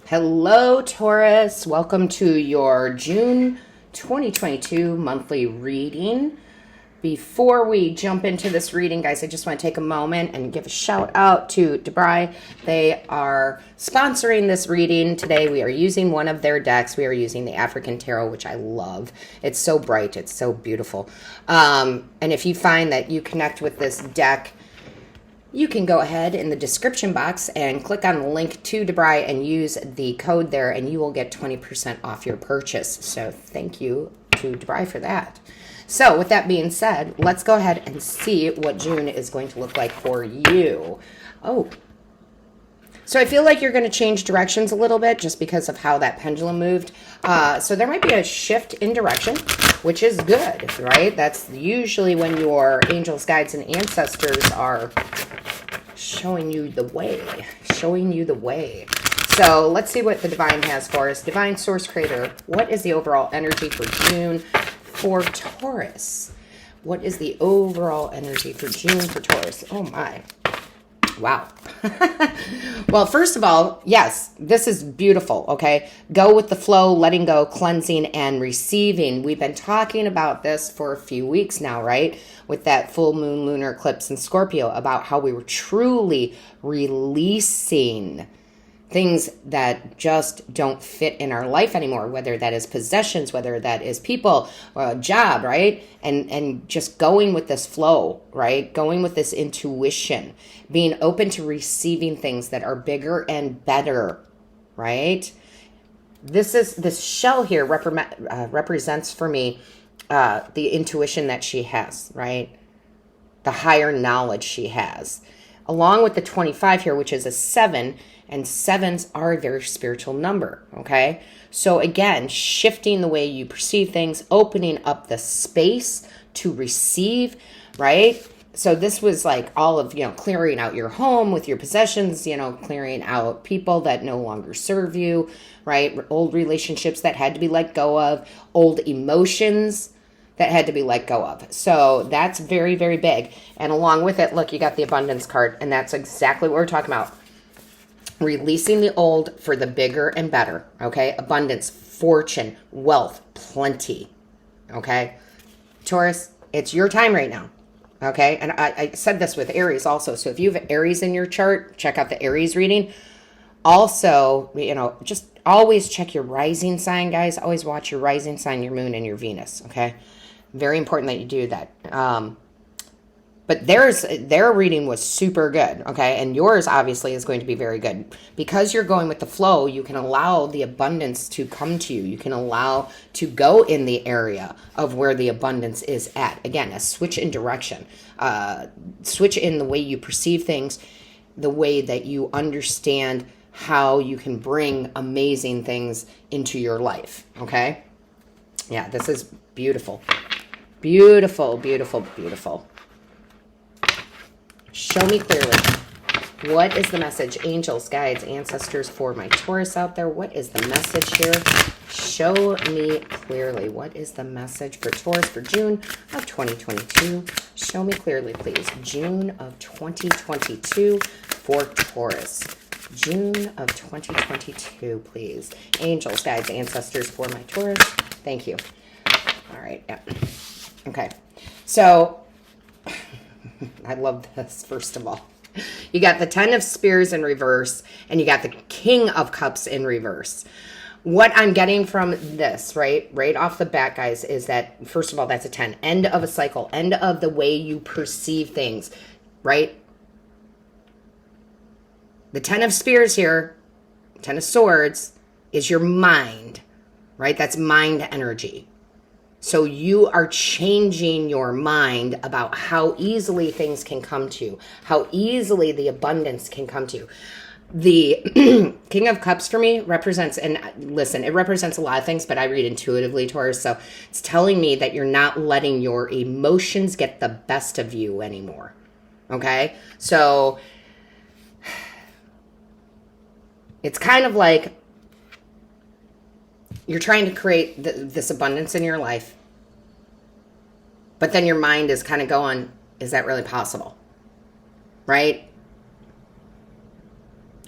Hello, Taurus. Welcome to your June 2022 monthly reading. Before we jump into this reading, guys, I just want to take a moment and give a shout out to Debray. They are sponsoring this reading today. We are using one of their decks. We are using the African Tarot, which I love. It's so bright. It's so beautiful. And if you find that you connect with this deck, you can go ahead in the description box and click on the link to Debray and use the code there, and you will get 20% off your purchase. So thank you to Debray for that. So with that being said, let's go ahead and see what June is going to look like for you. So I feel like you're going to change directions a little bit just because of how that pendulum moved. So there might be a shift in direction, which is good, right? That's usually when your angels, guides, and ancestors are showing you the way, So let's see what the divine has for us. Divine Source Creator, what is the overall energy for June for Taurus? What is the overall energy for June for Taurus? Oh my. Wow. Well, first of all, yes, this is beautiful, okay? Go with the flow, letting go, cleansing, and receiving. We've been talking about this for a few weeks now, right? With that full moon lunar eclipse in Scorpio, about how we were truly releasing things that just don't fit in our life anymore, whether that is possessions, whether that is people or a job, right? And just going with this flow, right? Going with this intuition, being open to receiving things that are bigger and better, right? This shell here represents for me the intuition that she has, right? The higher knowledge she has. Along with the 25 here, which is a 7, and 7s are a very spiritual number, okay? So again, shifting the way you perceive things, opening up the space to receive, right? So this was like all of, clearing out your home with your possessions, clearing out people that no longer serve you, right? Old relationships that had to be let go of, old emotions that had to be let go of. So that's very, very big. And along with it, look, you got the abundance card, and that's exactly what we're talking about. Releasing the old for the bigger and better, okay? Abundance, fortune, wealth, plenty, okay? Taurus, it's your time right now, okay? And I said this with Aries also. So if you have Aries in your chart, check out the Aries reading. Also, just always check your rising sign, guys. Always watch your rising sign, your moon, and your Venus, okay? Very important that you do that. But their reading was super good, okay? And yours obviously is going to be very good. Because you're going with the flow, you can allow the abundance to come to you. You can allow to go in the area of where the abundance is at. Again, a switch in direction. Switch in the way you perceive things, the way that you understand how you can bring amazing things into your life, okay? Yeah, this is beautiful. Beautiful, beautiful, beautiful. Show me clearly. What is the message? Angels, guides, ancestors for my Taurus out there. What is the message here? Show me clearly. What is the message for Taurus for June of 2022? Show me clearly, please. June of 2022 for Taurus. June of 2022, please. Angels, guides, ancestors for my Taurus. Thank you. All right. Yeah. Okay. So I love this, first of all. You got the 10 of Spears in reverse, and you got the King of Cups in reverse. What I'm getting from this, right off the bat, guys, is that, first of all, that's a 10. End of a cycle. End of the way you perceive things, right? The 10 of Spears here, 10 of Swords, is your mind, right? That's mind energy. So you are changing your mind about how easily things can come to you, how easily the abundance can come to you. The King of Cups for me represents, and listen, it represents a lot of things, but I read intuitively, Taurus. So it's telling me that you're not letting your emotions get the best of you anymore. Okay? So it's kind of like you're trying to create this abundance in your life, but then your mind is kind of going, is that really possible? Right?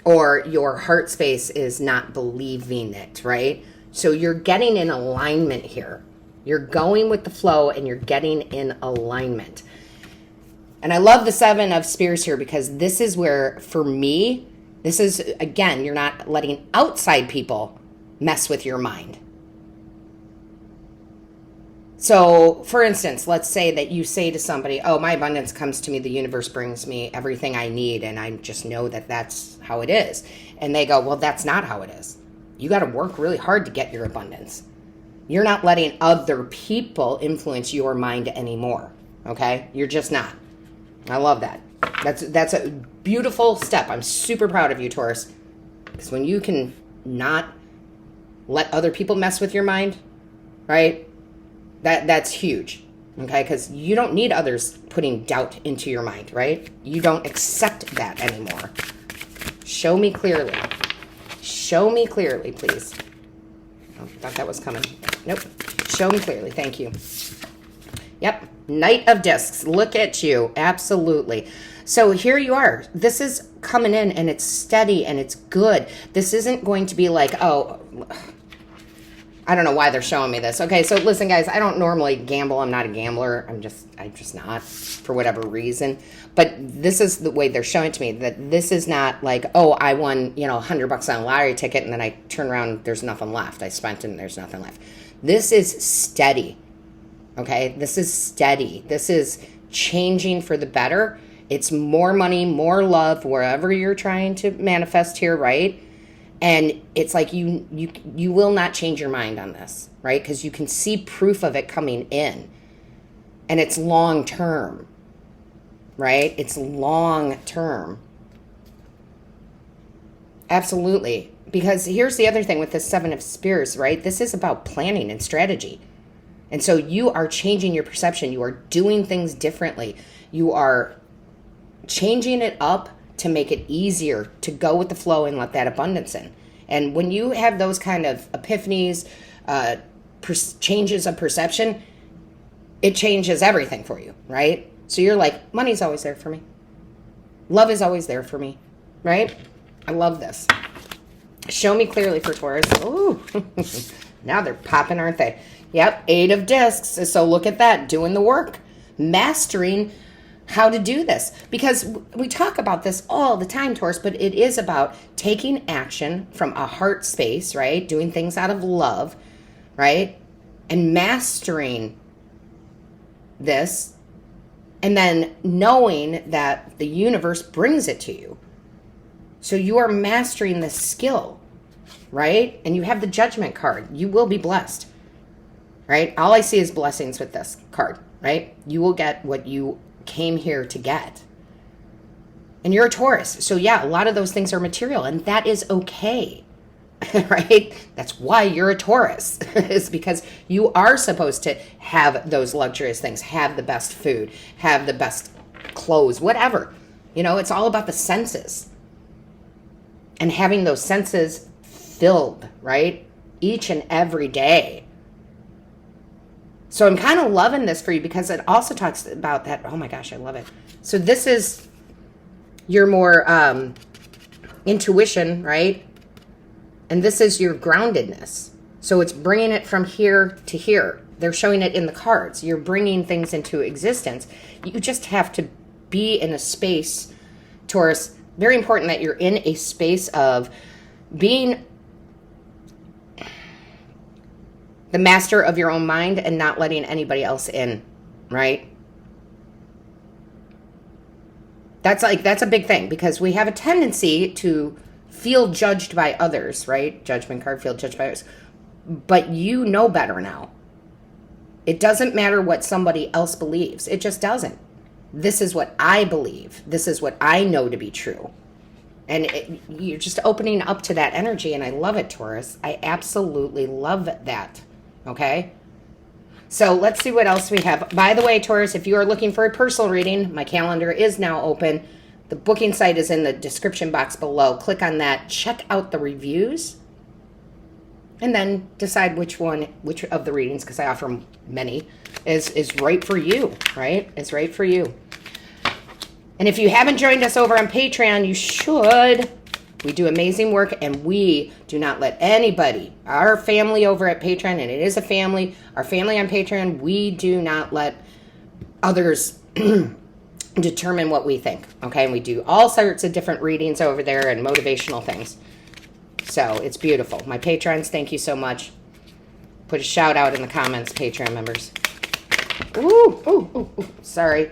or your heart space is not believing it, right? So you're getting in alignment here. You're going with the flow and you're getting in alignment. And I love the Seven of Spears here because this is where, for me, this is, again, you're not letting outside people mess with your mind. So, for instance, let's say that you say to somebody, oh, my abundance comes to me, the universe brings me everything I need, and I just know that that's how it is. And they go, well, that's not how it is. You got to work really hard to get your abundance. You're not letting other people influence your mind anymore, okay? You're just not. I love that. That's a beautiful step. I'm super proud of you, Taurus. Because when you can not let other people mess with your mind, right? That's huge, okay? Because you don't need others putting doubt into your mind, right? You don't accept that anymore. Show me clearly. Show me clearly, please. Oh, I thought that was coming. Nope. Show me clearly. Thank you. Yep. Knight of Discs. Look at you. Absolutely. So here you are. This is coming in and it's steady and it's good. This isn't going to be like, oh, I don't know why they're showing me this. Okay, so listen, guys, I don't normally gamble. I'm not a gambler. I'm just not, for whatever reason. But this is the way they're showing it to me, that this is not like, oh, I won, $100 on a lottery ticket, and then I turn around, there's nothing left. I spent it and there's nothing left. This is steady, okay? This is steady. This is changing for the better. It's more money, more love, wherever you're trying to manifest here, right? And it's like you will not change your mind on this, right? Because you can see proof of it coming in. And it's long term, right? It's long term. Absolutely. Because here's the other thing with the Seven of Spears, right? This is about planning and strategy. And so you are changing your perception. You are doing things differently. You are changing it up to make it easier to go with the flow and let that abundance in. And when you have those kind of epiphanies, changes of perception, it changes everything for you, right? So you're like, money's always there for me. Love is always there for me, right? I love this. Show me clearly for Taurus. Ooh, now they're popping, aren't they? Yep, Eight of Discs. So look at that, doing the work, mastering how to do this, because we talk about this all the time, Taurus, but it is about taking action from a heart space, right? Doing things out of love, right? And mastering this, and then knowing that the universe brings it to you. So you are mastering the skill, right? And you have the Judgment card. You will be blessed, right? All I see is blessings with this card, right? You will get what you came here to get. And you're a Taurus. So yeah, a lot of those things are material, and that is okay. Right? That's why you're a Taurus. Is because you are supposed to have those luxurious things, have the best food, have the best clothes, whatever. It's all about the senses. And having those senses filled, right? Each and every day. So I'm kind of loving this for you because it also talks about that. Oh my gosh, I love it. So this is your more intuition, right? And this is your groundedness. So it's bringing it from here to here. They're showing it in the cards. You're bringing things into existence. You just have to be in a space, Taurus. Very important that you're in a space of being the master of your own mind and not letting anybody else in, right? That's a big thing, because we have a tendency to feel judged by others, right? Judgment card, feel judged by others. But you know better now. It doesn't matter what somebody else believes. It just doesn't. This is what I believe. This is what I know to be true. And you're just opening up to that energy, and I love it, Taurus. I absolutely love that. Okay, so let's see what else we have. By the way, Taurus, if you are looking for a personal reading, my calendar is now open. The booking site is in the description box below. Click on that, check out the reviews, and then decide which of the readings, because I offer many, is right for you, right? It's right for you. And if you haven't joined us over on Patreon, you should. We do amazing work, and we do not let anybody, our family over at Patreon, and it is a family, our family on Patreon, we do not let others determine what we think, okay? And we do all sorts of different readings over there and motivational things. So it's beautiful. My patrons, thank you so much. Put a shout out in the comments, Patreon members. Ooh. Sorry.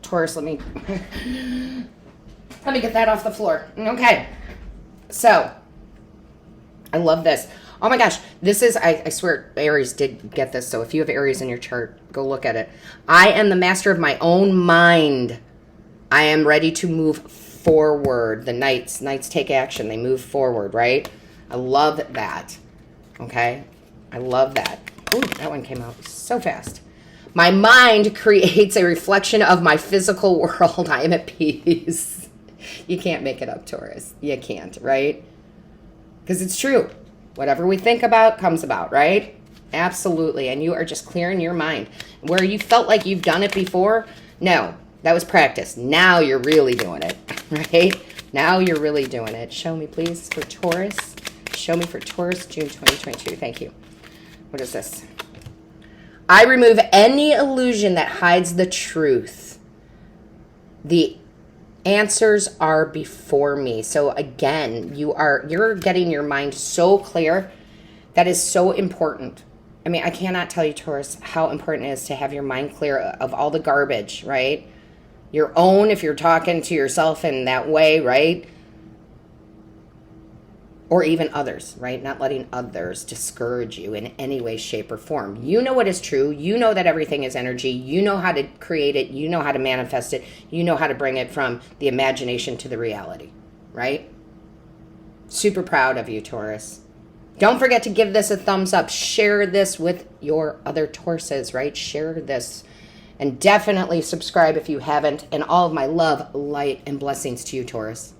Taurus, let me get that off the floor. Okay. So, I love this. Oh my gosh. This is, I swear, Aries did get this. So if you have Aries in your chart, go look at it. I am the master of my own mind. I am ready to move forward. The Knights take action. They move forward, right? I love that. Okay? I love that. Ooh, that one came out so fast. My mind creates a reflection of my physical world. I am at peace. You can't make it up, Taurus. You can't, right? Because it's true. Whatever we think about comes about, right? Absolutely. And you are just clearing your mind. Where you felt like you've done it before, no, that was practice. Now you're really doing it, right? Now you're really doing it. Show me, please, for Taurus. Show me for Taurus, June 2022. Thank you. What is this? I remove any illusion that hides the truth. The answers are before me. So again, you're getting your mind so clear. That is so important. I mean, I cannot tell you, Taurus, how important it is to have your mind clear of all the garbage, right? Your own, if you're talking to yourself in that way, right? Or even others, right? Not letting others discourage you in any way, shape, or form. You know what is true. You know that everything is energy. You know how to create it. You know how to manifest it. You know how to bring it from the imagination to the reality, right? Super proud of you, Taurus. Don't forget to give this a thumbs up. Share this with your other Tauruses, right? Share this. And definitely subscribe if you haven't. And all of my love, light, and blessings to you, Taurus.